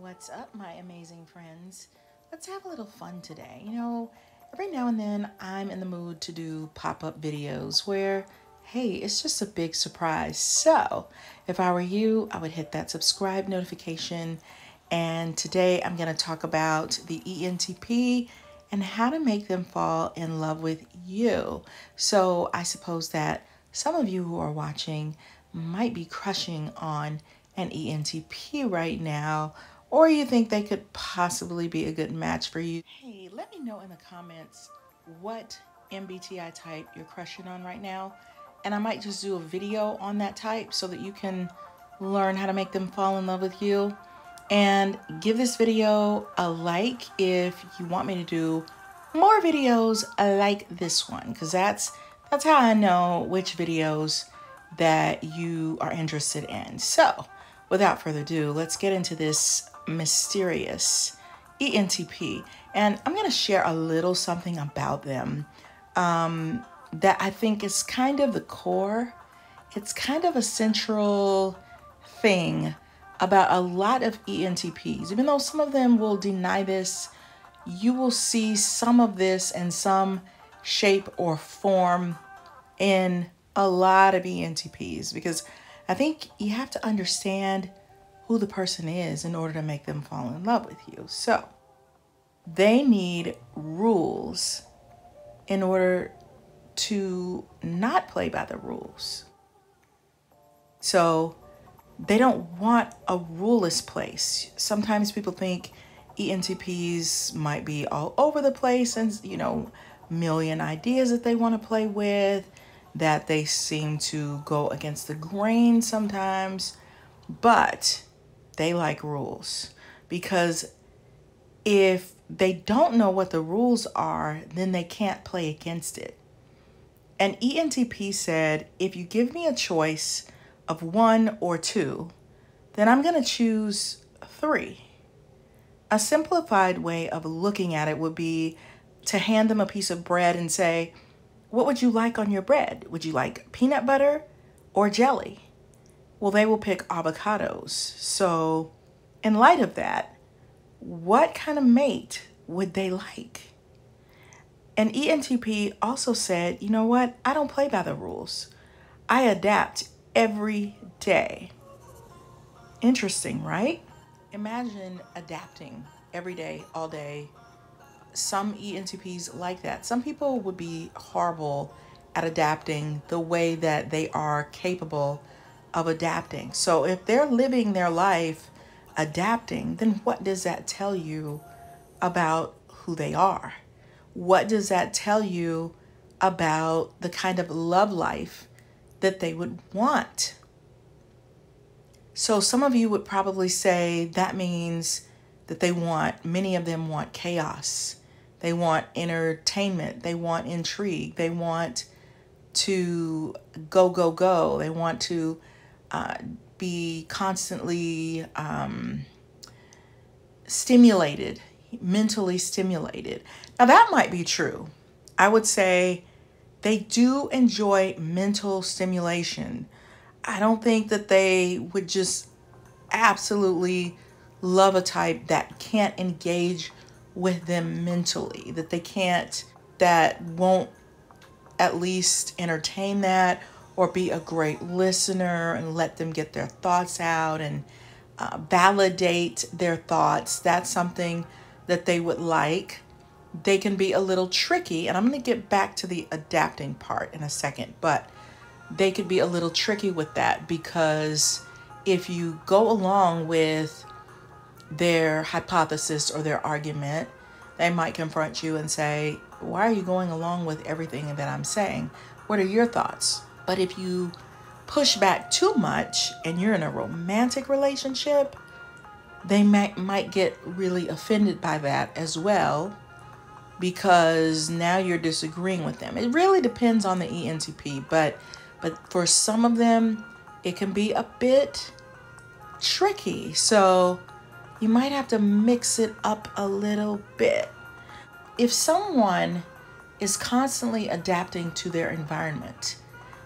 What's up, my amazing friends? Let's have a little fun today. You know, every now and then I'm in the mood to do pop-up videos where, hey, it's just a big surprise. So if I were you, I would hit that subscribe notification. And today I'm going to talk about the ENTP and how to make them fall in love with you. So I suppose that some of you who are watching might be crushing on an ENTP right now, or you think they could possibly be a good match for you. Hey, let me know in the comments what MBTI type you're crushing on right now, and I might just do a video on that type so that you can learn how to make them fall in love with you. And give this video a like if you want me to do more videos like this one, because that's how I know which videos that you are interested in. So without further ado, let's get into this mysterious ENTP. And I'm going to share a little something about them that I think is kind of the core. It's kind of a central thing about a lot of ENTPs. Even though some of them will deny this, you will see some of this in some shape or form in a lot of ENTPs, because I think you have to understand who the person is in order to make them fall in love with you. So they need rules in order to not play by the rules. So they don't want a ruleless place. Sometimes people think ENTPs might be all over the place and, you know, million ideas that they want to play with, that they seem to go against the grain sometimes, but they like rules, because if they don't know what the rules are, then they can't play against it. And ENTP said, if you give me a choice of 1 or 2, then I'm going to choose 3. A simplified way of looking at it would be to hand them a piece of bread and say, what would you like on your bread? Would you like peanut butter or jelly? Well, they will pick avocados. So in light of that, what kind of mate would they like? And ENTP also said, you know what? I don't play by the rules. I adapt every day. Interesting, right? Imagine adapting every day, all day. Some ENTPs like that. Some people would be horrible at adapting the way that they are capable of adapting. So if they're living their life adapting, then what does that tell you about who they are? What does that tell you about the kind of love life that they would want? So some of you would probably say that means that many of them want chaos. They want entertainment. They want intrigue. They want to go, go, go. They want to be constantly stimulated, mentally stimulated. Now that might be true. I would say they do enjoy mental stimulation. I don't think that they would just absolutely love a type that can't engage with them mentally, that won't at least entertain that, or be a great listener and let them get their thoughts out and validate their thoughts. That's something that they would like. They can be a little tricky, and I'm going to get back to the adapting part in a second, but they could be a little tricky with that, because if you go along with their hypothesis or their argument, they might confront you and say, why are you going along with everything that I'm saying? What are your thoughts? But if you push back too much and you're in a romantic relationship, they might get really offended by that as well, because now you're disagreeing with them. It really depends on the ENTP, but for some of them, it can be a bit tricky. So you might have to mix it up a little bit. If someone is constantly adapting to their environment,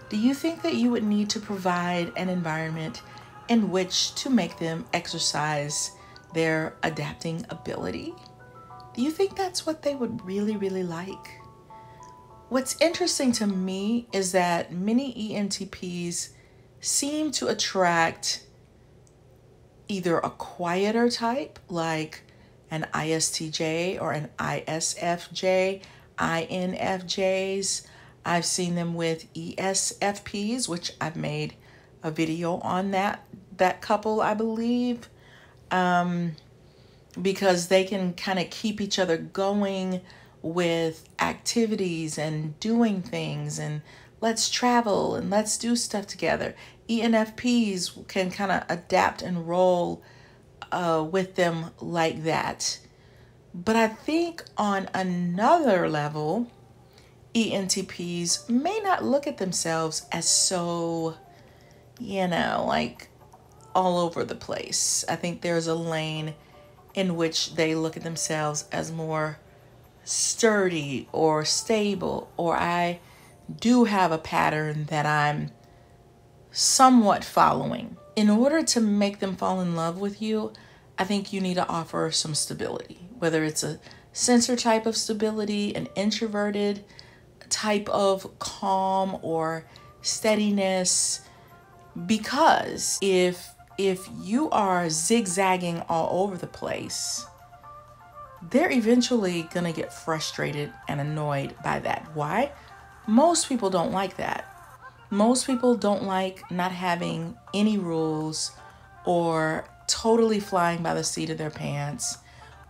do you think that you would need to provide an environment in which to make them exercise their adapting ability? Do you think that's what they would really, really like? What's interesting to me is that many ENTPs seem to attract either a quieter type, like an ISTJ or an ISFJ, INFJs. I've seen them with ESFPs, which I've made a video on that couple, I believe, because they can kind of keep each other going with activities and doing things, and let's travel and let's do stuff together. ENFPs can kind of adapt and roll with them like that. But I think on another level, ENTPs may not look at themselves as so, like all over the place. I think there's a lane in which they look at themselves as more sturdy or stable, or I do have a pattern that I'm somewhat following. In order to make them fall in love with you, I think you need to offer some stability, whether it's a sensor type of stability, an introverted type of calm or steadiness. Because if you are zigzagging all over the place, they're eventually gonna get frustrated and annoyed by that. Why? Most people don't like that. Most people don't like not having any rules, or totally flying by the seat of their pants,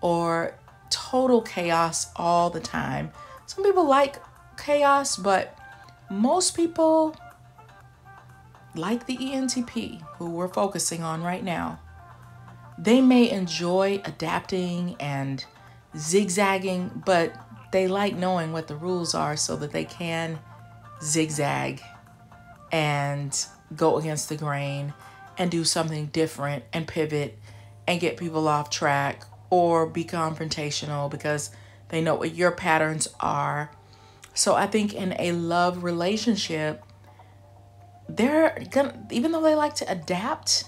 or total chaos all the time. Some people like chaos, but most people, like the ENTP who we're focusing on right now, they may enjoy adapting and zigzagging, but they like knowing what the rules are so that they can zigzag and go against the grain and do something different and pivot and get people off track, or be confrontational because they know what your patterns are. So I think in a love relationship, they're gonna, even though they like to adapt,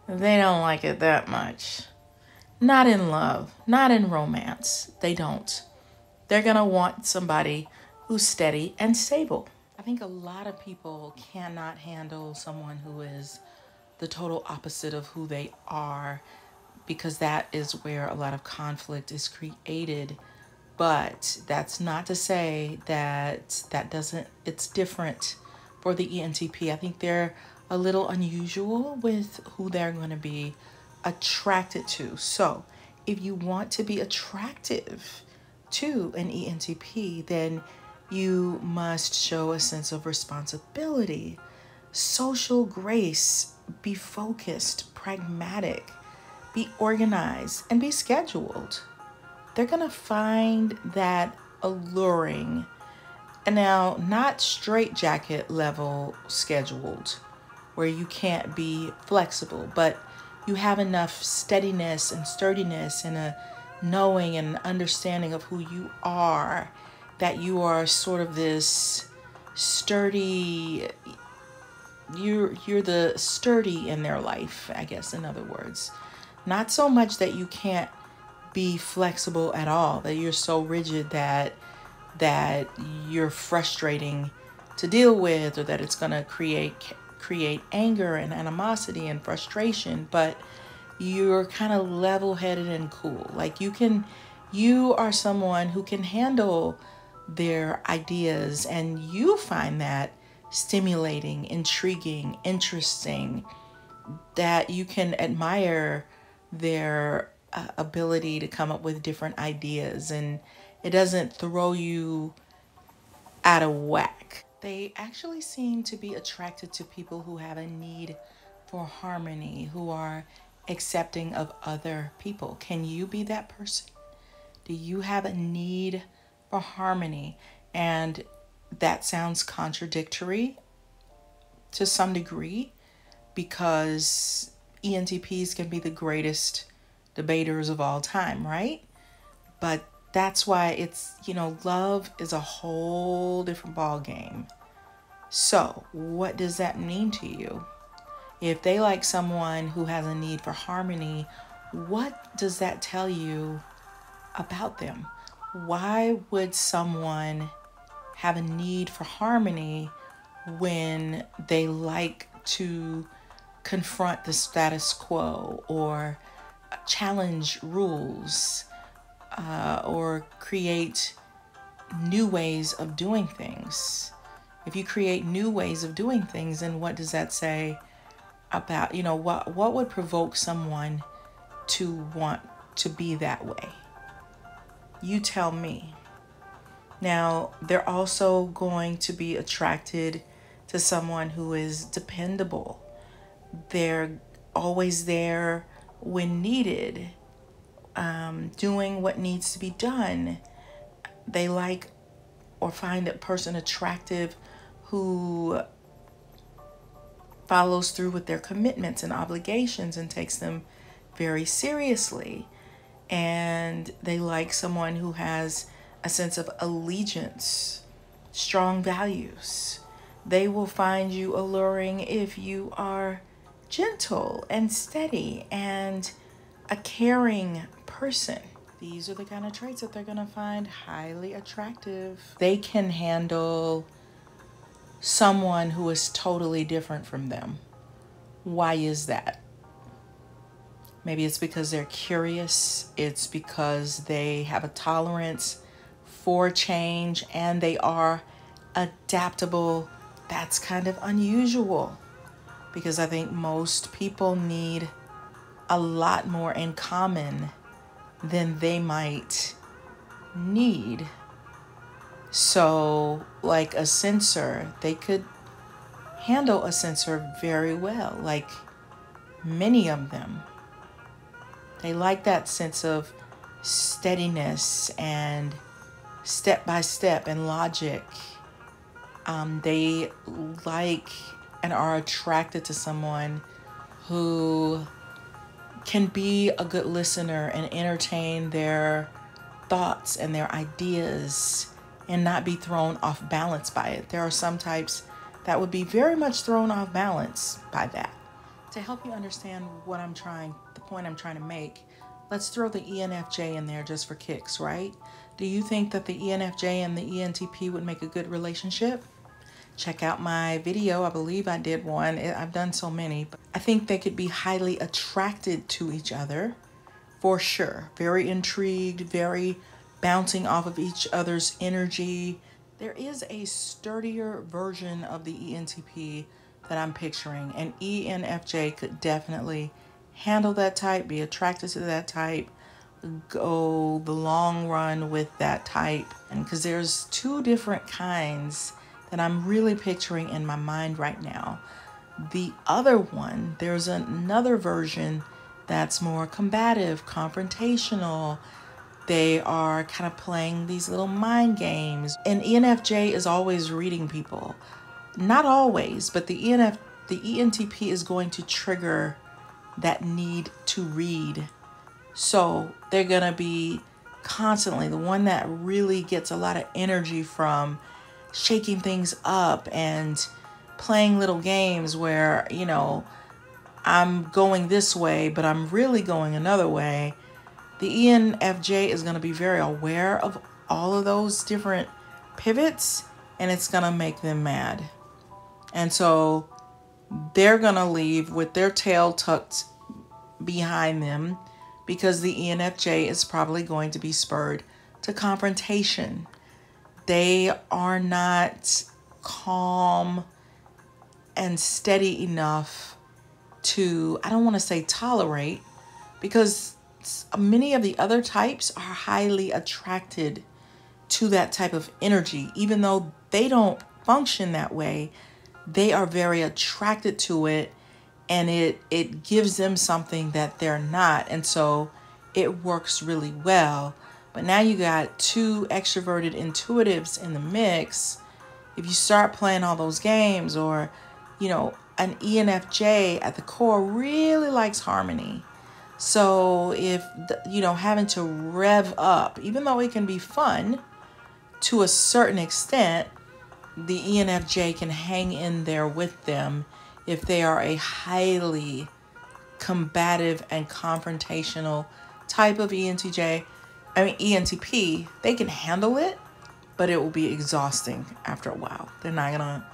they don't like it that much. Not in love, not in romance. They don't. They're gonna want somebody who's steady and stable. I think a lot of people cannot handle someone who is the total opposite of who they are, because that is where a lot of conflict is created. But that's not to say that it's different for the ENTP. I think they're a little unusual with who they're going to be attracted to. So if you want to be attractive to an ENTP, then you must show a sense of responsibility, social grace, be focused, pragmatic, be organized, and be scheduled. They're going to find that alluring. And now, not straitjacket level scheduled, where you can't be flexible, but you have enough steadiness and sturdiness and a knowing and understanding of who you are, that you are sort of this sturdy, you're the sturdy in their life, I guess, in other words. Not so much that you can't be flexible at all, that you're so rigid that you're frustrating to deal with, or that it's going to create anger and animosity and frustration, but you're kind of level-headed and cool. Like you are someone who can handle their ideas, and you find that stimulating, intriguing, interesting, that you can admire their ability to come up with different ideas, and it doesn't throw you out of whack. They actually seem to be attracted to people who have a need for harmony, who are accepting of other people. Can you be that person? Do you have a need for harmony? And that sounds contradictory to some degree, because ENTPs can be the greatest debaters of all time, right? But that's why it's, love is a whole different ball game. So what does that mean to you? If they like someone who has a need for harmony, what does that tell you about them? Why would someone have a need for harmony when they like to confront the status quo or challenge rules or create new ways of doing things? If you create new ways of doing things, then what does that say about, what would provoke someone to want to be that way? You tell me. Now, they're also going to be attracted to someone who is dependable. They're always there when needed, doing what needs to be done. They like or find a person attractive who follows through with their commitments and obligations and takes them very seriously. And they like someone who has a sense of allegiance, strong values. They will find you alluring if you are gentle and steady and a caring person. These are the kind of traits that they're going to find highly attractive. They can handle someone who is totally different from them. Why is that? Maybe it's because they're curious. It's because they have a tolerance for change and they are adaptable. That's kind of unusual because I think most people need a lot more in common than they might need. So, like a sensor, they could handle a sensor very well, like many of them. They like that sense of steadiness and step by step and logic. They like and are attracted to someone who can be a good listener and entertain their thoughts and their ideas and not be thrown off balance by it. There are some types that would be very much thrown off balance by that. To help you understand the point I'm trying to make, let's throw the ENFJ in there just for kicks, right? Do you think that the ENFJ and the ENTP would make a good relationship? Check out my video. I believe I did one. I've done so many. But I think they could be highly attracted to each other for sure. Very intrigued, very bouncing off of each other's energy. There is a sturdier version of the ENTP that I'm picturing, and ENFJ could definitely handle that type, be attracted to that type, go the long run with that type. And because there's two different kinds that I'm really picturing in my mind right now. The other one, there's another version that's more combative, confrontational. They are kind of playing these little mind games. And ENFJ is always reading people. Not always, but the ENTP is going to trigger that need to read. So they're going to be constantly the one that really gets a lot of energy from shaking things up and playing little games where, I'm going this way, but I'm really going another way. The ENFJ is going to be very aware of all of those different pivots, and it's going to make them mad. And so they're going to leave with their tail tucked behind them because the ENFJ is probably going to be spurred to confrontation. They are not calm and steady enough to, I don't want to say tolerate, because many of the other types are highly attracted to that type of energy. Even though they don't function that way, they are very attracted to it, and it gives them something that they're not. And so it works really well. But now you got two extroverted intuitives in the mix. If you start playing all those games, or, an ENFJ at the core really likes harmony. So if, having to rev up, even though it can be fun to a certain extent, the ENFJ can hang in there with them if they are a highly combative and confrontational type of ENTP, they can handle it, but it will be exhausting after a while. They're not gonna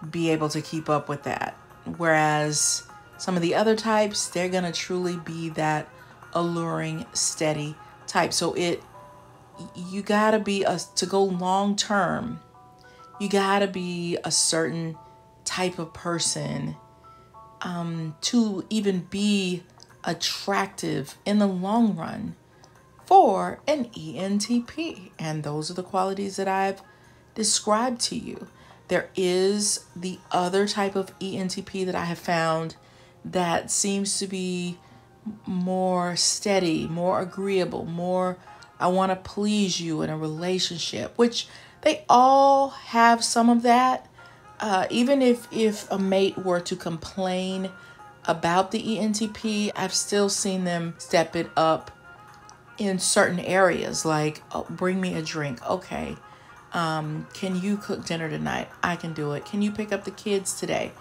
be able to keep up with that. Whereas some of the other types, they're gonna truly be that alluring, steady type. So you gotta be to go long term, you gotta be a certain type of person to even be attractive in the long run for an ENTP. And those are the qualities that I've described to you. There is the other type of ENTP that I have found that seems to be more steady, more agreeable, more I want to please you in a relationship, which they all have some of that. Even if a mate were to complain about the ENTP, I've still seen them step it up in certain areas, like, oh, bring me a drink. Okay. Can you cook dinner tonight? I can do it. Can you pick up the kids today?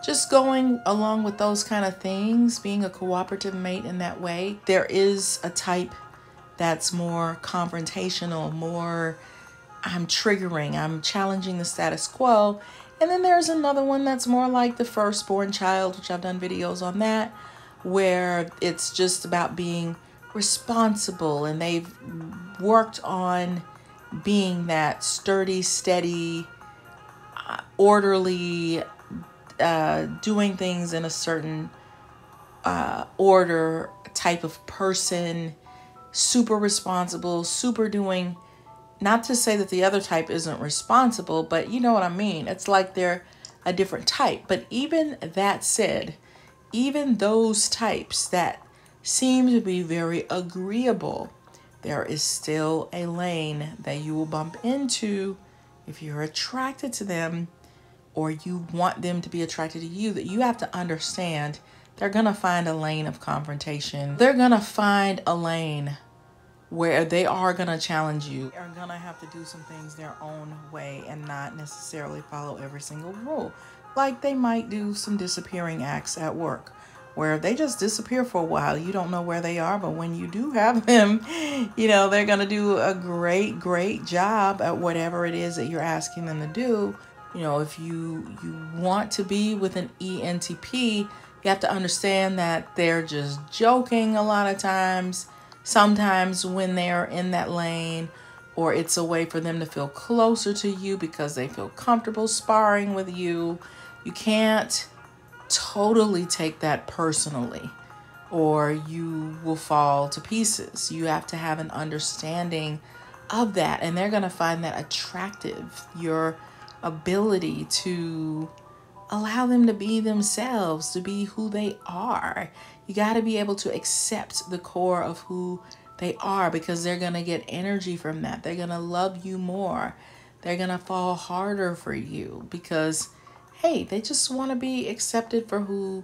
Just going along with those kind of things, being a cooperative mate in that way. There is a type that's more confrontational, more I'm triggering, I'm challenging the status quo. And then there's another one that's more like the firstborn child, which I've done videos on that, where it's just about being responsible, and they've worked on being that sturdy, steady, orderly, doing things in a certain order type of person, super responsible, super doing. Not to say that the other type isn't responsible, but you know what I mean. It's like they're a different type. But even that said, even those types that seem to be very agreeable, there is still a lane that you will bump into if you're attracted to them, or you want them to be attracted to you, that you have to understand they're going to find a lane of confrontation. They're going to find a lane where they are going to challenge you. They're going to have to do some things their own way and not necessarily follow every single rule. Like they might do some disappearing acts at work, where they just disappear for a while. You don't know where they are, but when you do have them, you know, they're going to do a great job at whatever it is that you're asking them to do. You know, if you want to be with an ENTP, you have to understand that they're just joking a lot of times. Sometimes when they're in that lane, or it's a way for them to feel closer to you because they feel comfortable sparring with you. You can't totally take that personally, or you will fall to pieces. You have to have an understanding of that, and they're going to find that attractive. Your ability to allow them to be themselves, to be who they are. You got to be able to accept the core of who they are, because they're going to get energy from that. They're going to love you more. They're going to fall harder for you because, hey, they just want to be accepted for who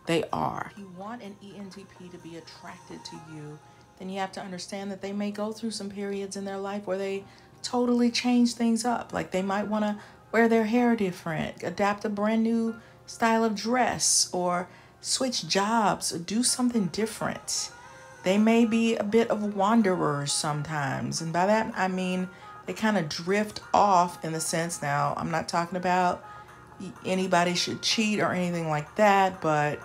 they are. If you want an ENTP to be attracted to you, then you have to understand that they may go through some periods in their life where they totally change things up. Like they might want to wear their hair different, adapt a brand new style of dress, or switch jobs, or do something different. They may be a bit of wanderers sometimes. And by that, I mean, they kind of drift off in the sense, now, I'm not talking about anybody should cheat or anything like that, but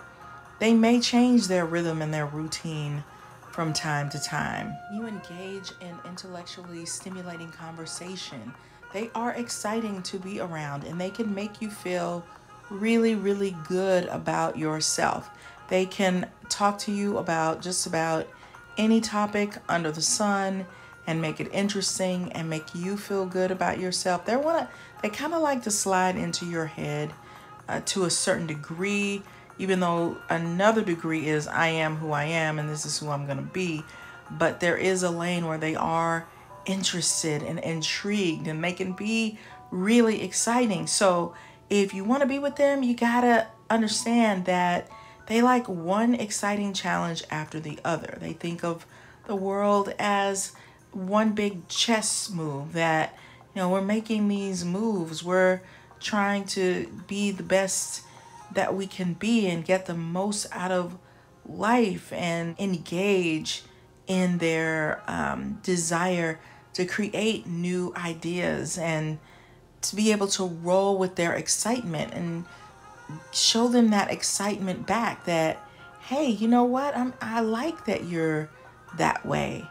they may change their rhythm and their routine from time to time. You engage in intellectually stimulating conversation. They are exciting to be around, and they can make you feel really good about yourself. They can talk to you about just about any topic under the sun and make it interesting and make you feel good about yourself. They kind of like to slide into your head to a certain degree, even though another degree is I am who I am and this is who I'm going to be. But there is a lane where they are interested and intrigued, and they can be really exciting. So if you want to be with them, you gotta understand that they like one exciting challenge after the other. They think of the world as one big chess move, that, you know, we're making these moves, we're trying to be the best that we can be and get the most out of life and engage in their desire to create new ideas and to be able to roll with their excitement and show them that excitement back that, hey, you know what? I like that you're that way.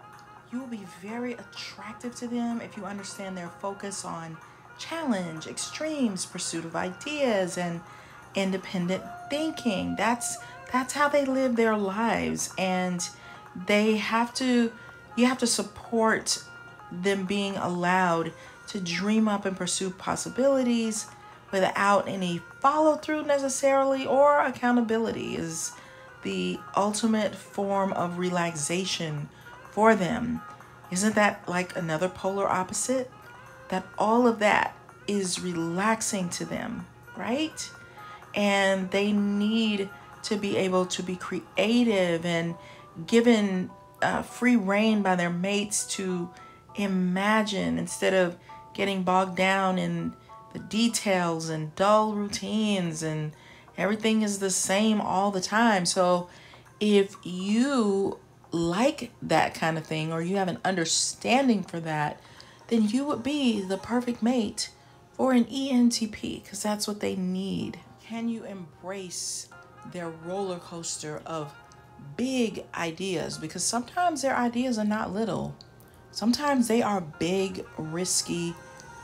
You will be very attractive to them if you understand their focus on challenge, extremes, pursuit of ideas, and independent thinking. That's how they live their lives, and they have to you have to support them being allowed to dream up and pursue possibilities without any follow through necessarily, or accountability is the ultimate form of relaxation for them. Isn't that like another polar opposite? That all of that is relaxing to them, right? And they need to be able to be creative and given free rein by their mates to imagine instead of getting bogged down in the details and dull routines and everything is the same all the time. So if you like that kind of thing, or you have an understanding for that, then you would be the perfect mate for an ENTP, because that's what they need. Can you embrace their roller coaster of big ideas? Because sometimes their ideas are not little. Sometimes they are big, risky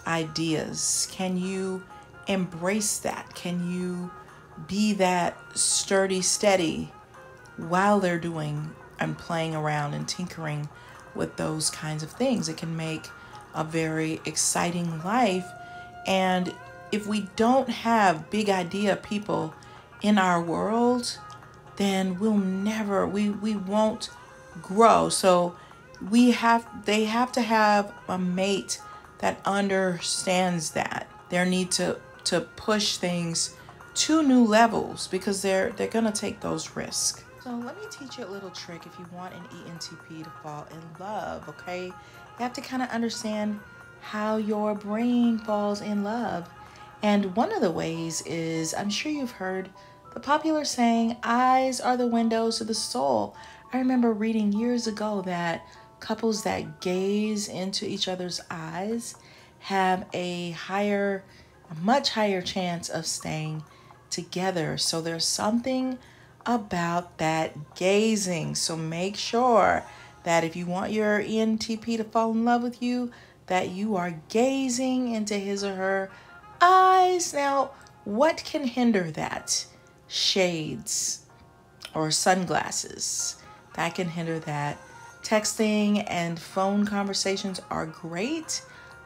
ideas. Can you embrace that? Can you be that sturdy, steady while they're doing and playing around and tinkering with those kinds of things? It can make a very exciting life. And if we don't have big idea people in our world, then we won't grow. So they have to have a mate that understands that. They need to push things to new levels, because they're gonna take those risks. So let me teach you a little trick if you want an ENTP to fall in love, okay? You have to kind of understand how your brain falls in love. And one of the ways is, I'm sure you've heard the popular saying, eyes are the windows to the soul. I remember reading years ago that couples that gaze into each other's eyes have a much higher chance of staying together. So there's something about that gazing. So make sure that if you want your ENTP to fall in love with you, that you are gazing into his or her eyes. Now, what can hinder that? Shades or sunglasses. That can hinder that. Texting and phone conversations are great,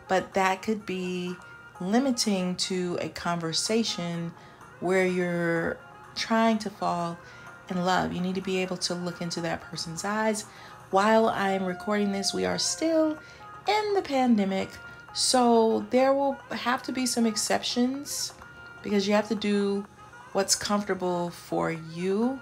but that could be limiting to a conversation where you're trying to fall in love. You need to be able to look into that person's eyes. While I'm recording this, we are still in the pandemic, so there will have to be some exceptions because you have to do what's comfortable for you.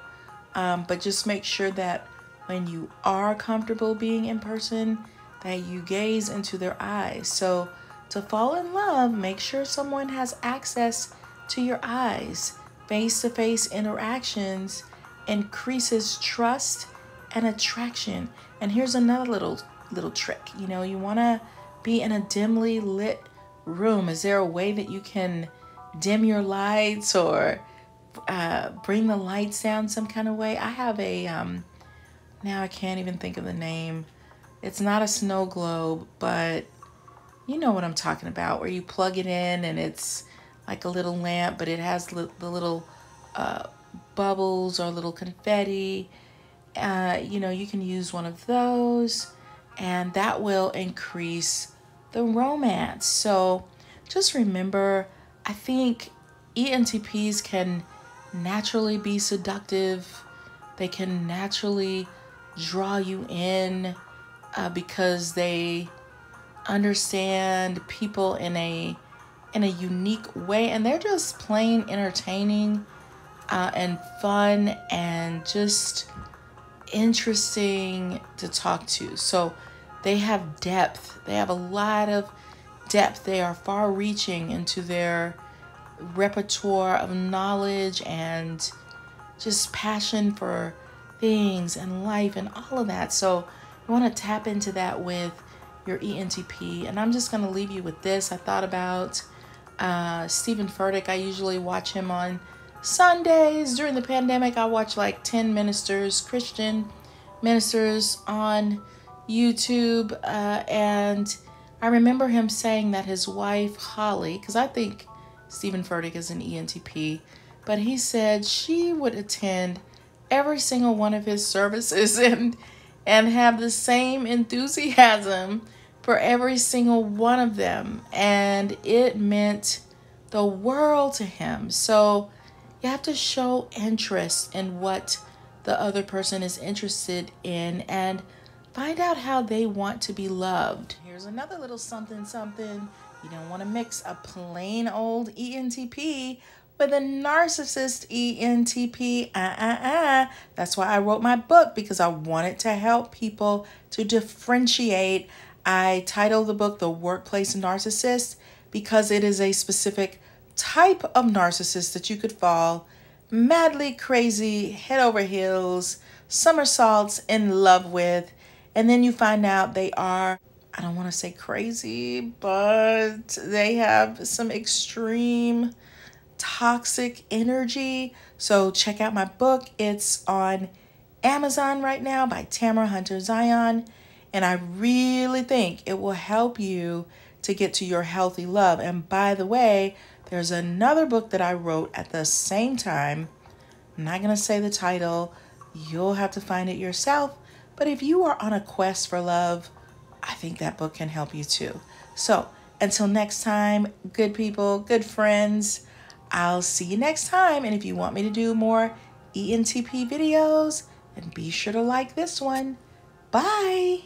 But just make sure that when you are comfortable being in person, that you gaze into their eyes. So to fall in love, make sure someone has access to your eyes. Face-to-face interactions increases trust and attraction. And here's another little trick. You know, you want to be in a dimly lit room. Is there a way that you can dim your lights or bring the lights down some kind of way? I have a now I can't even think of the name. It's not a snow globe, but you know what I'm talking about, where you plug it in and it's like a little lamp, but it has the little bubbles or little confetti. You know, you can use one of those, and that will increase the romance. So just remember, I think ENTPs can naturally be seductive. They can naturally draw you in because they understand people in a unique way, and they're just plain entertaining and fun and just interesting to talk to. So they have depth. They have a lot of depth. They are far reaching into their repertoire of knowledge and just passion for things and life and all of that. So you want to tap into that with your ENTP. And I'm just going to leave you with this. I thought about Stephen Furtick. I usually watch him on Sundays. During the pandemic, I watched like 10 ministers, Christian ministers on YouTube. And I remember him saying that his wife, Holly, because I think Stephen Furtick is an ENTP, but he said she would attend every single one of his services and have the same enthusiasm for every single one of them. And it meant the world to him. So you have to show interest in what the other person is interested in and find out how they want to be loved. Here's another little something something. You don't want to mix a plain old ENTP with a narcissist ENTP. That's why I wrote my book, because I wanted to help people to differentiate. I titled the book The Workplace Narcissist because it is a specific type of narcissist that you could fall madly crazy, head over heels, somersaults in love with. And then you find out they are, I don't want to say crazy, but they have some extreme toxic energy. So check out my book. It's on Amazon right now by Tamara Zyon. And I really think it will help you to get to your healthy love. And by the way, there's another book that I wrote at the same time. I'm not going to say the title. You'll have to find it yourself. But if you are on a quest for love, I think that book can help you too. So until next time, good people, good friends, I'll see you next time. And if you want me to do more ENTP videos, then be sure to like this one. Bye.